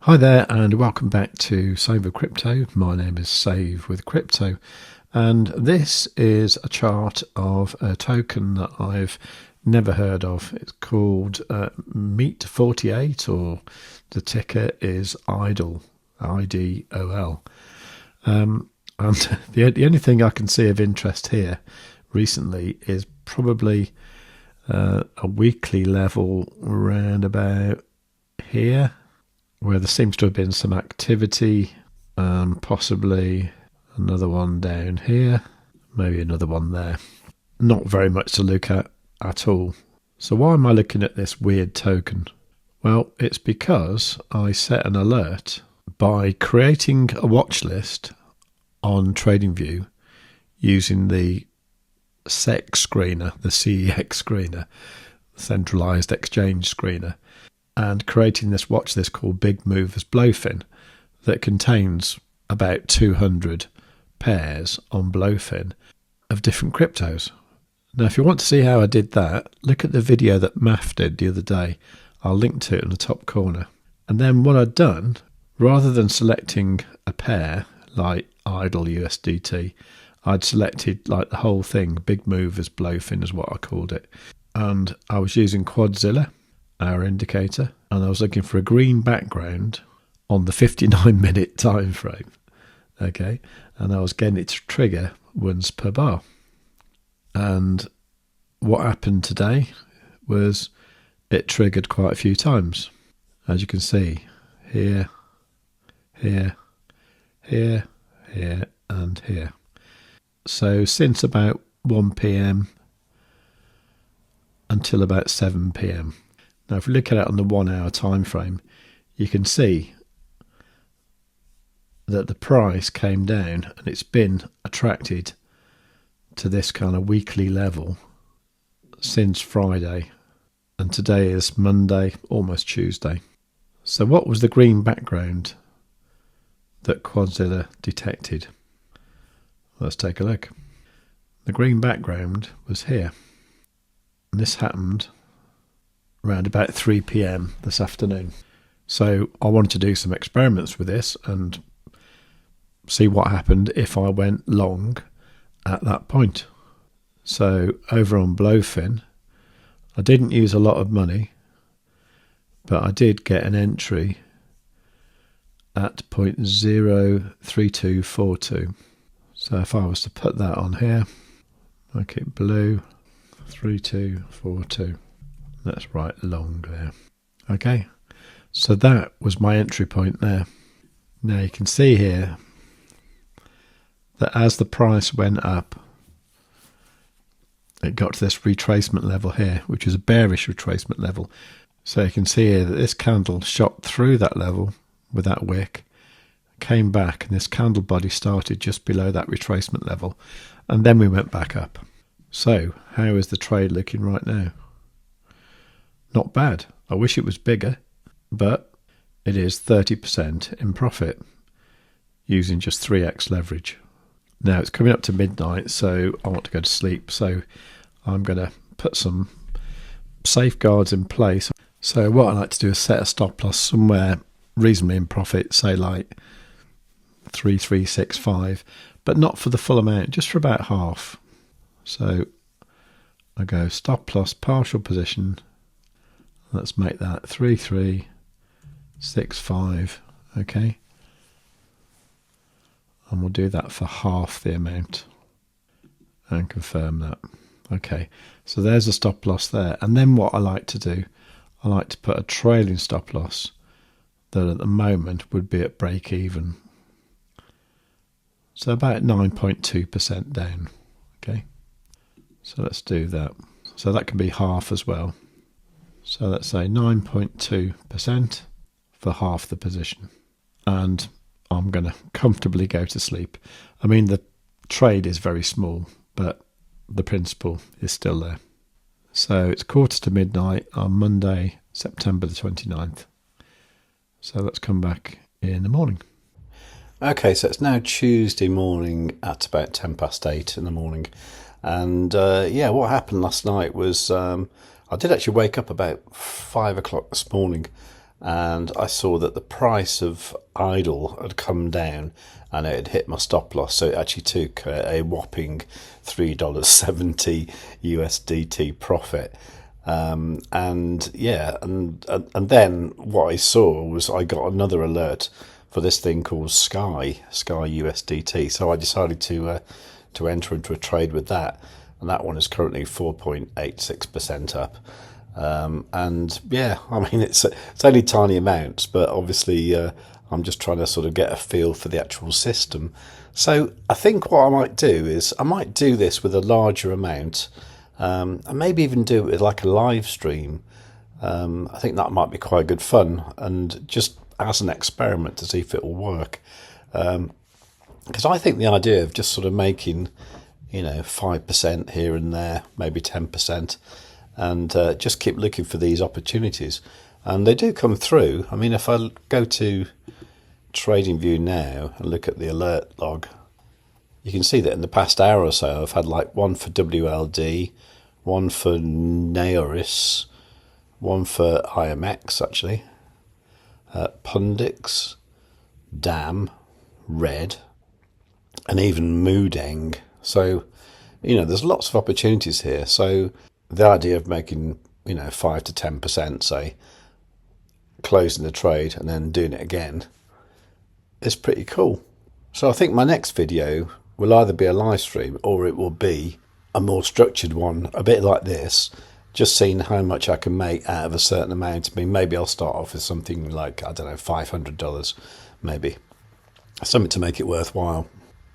Hi there and welcome back to SaveWithCrypto. My name is SaveWithCrypto and this is a chart of a token that I've never heard of. It's called MEET48, or the ticker is IDOL, IDOL. And the only thing I can see of interest here recently is probably a weekly level around about here, where there seems to have been some activity, possibly another one down here, maybe another one there. Not very much to look at all. So why am I looking at this weird token? Well, it's because I set an alert by creating a watch list on TradingView using the SEC screener, the CEX screener, centralized exchange screener, and creating this watch list called Big Movers Blofin that contains about 200 pairs on Blofin of different cryptos. Now, if you want to see how I did that, look at the video that Maff did the other day. I'll link to it in the top corner. And then what I'd done, rather than selecting a pair like IDOL USDT, I'd selected like the whole thing. Big Movers Blofin is what I called it. And I was using Quadzilla, our indicator, and I was looking for a green background on the 59-minute time frame. Okay, and I was getting it to trigger once per bar. And what happened today was it triggered quite a few times, as you can see here, here, here, here, and here. So since about 1 p.m. until about 7 p.m. Now, if we look at it on the 1 hour time frame, you can see that the price came down and it's been attracted to this kind of weekly level since Friday, and today is Monday, almost Tuesday. So what was the green background that Quadzilla detected? Let's take a look. The green background was here, and this happened around about 3 p.m. this afternoon. So I wanted to do some experiments with this and see what happened if I went long at that point. So over on Blofin, I didn't use a lot of money, but I did get an entry at 0.03242. So if I was to put that on here, make it blue, 3242. That's right long there. Okay, so that was my entry point there. Now you can see here that as the price went up, it got to this retracement level here, which is a bearish retracement level. So you can see here that this candle shot through that level with that wick, came back, and this candle body started just below that retracement level, and then we went back up. So how is the trade looking right now? Not bad. I wish it was bigger, but it is 30% in profit using just 3x leverage. Now it's coming up to midnight, so I want to go to sleep. So I'm going to put some safeguards in place. So what I like to do is set a stop loss somewhere reasonably in profit, say like 3365, but not for the full amount, just for about half. So I go stop loss partial position. Let's make that 3365, okay? And we'll do that for half the amount and confirm that. Okay, so there's a stop loss there. And then what I like to do, I like to put a trailing stop loss that at the moment would be at break even. So about 9.2% down, okay? So let's do that. So that can be half as well. So let's say 9.2% for half the position. And I'm going to comfortably go to sleep. I mean, the trade is very small, but the principle is still there. So it's quarter to midnight on Monday, September the 29th. So let's come back in the morning. Okay, so it's now Tuesday morning at about 10 past 8 in the morning. And yeah, what happened last night was I did actually wake up about 5 o'clock this morning and I saw that the price of idle had come down and it had hit my stop loss, so it actually took a whopping $3.70 USDT profit. And yeah, and then what I saw was I got another alert for this thing called Sky USDT, so I decided to enter into a trade with that, and that one is currently 4.86% up. And yeah, I mean, it's only tiny amounts, but obviously I'm just trying to sort of get a feel for the actual system. So I think what I might do is I might do this with a larger amount, and maybe even do it with like a live stream. I think that might be quite good fun, and just as an experiment to see if it will work. Because I think the idea of just sort of making, 5% here and there, maybe 10%, and just keep looking for these opportunities. And they do come through. I mean, if I go to TradingView now and look at the alert log, you can see that in the past hour or so, I've had like one for WLD, one for Naoris, one for IMX actually, Pundix, DAM, Red, and even Moodeng. So, there's lots of opportunities here. So the idea of making, 5 to 10%, say, closing the trade and then doing it again is pretty cool. So I think my next video will either be a live stream or it will be a more structured one, a bit like this, just seeing how much I can make out of a certain amount. I mean, maybe I'll start off with something like, I don't know, $500, maybe. Something to make it worthwhile.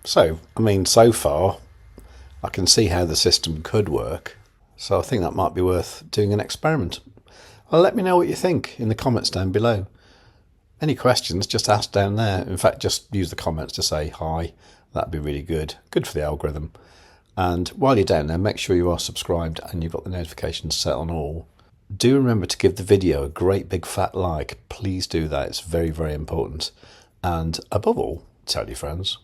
So, I mean, so far, I can see how the system could work. So I think that might be worth doing an experiment. Well, let me know what you think in the comments down below. Any questions, just ask down there. In fact, just use the comments to say hi. That'd be really good. Good for the algorithm. And while you're down there, make sure you are subscribed and you've got the notifications set on all. Do remember to give the video a great big fat like. Please do that. It's very, very important. And above all, tell your friends.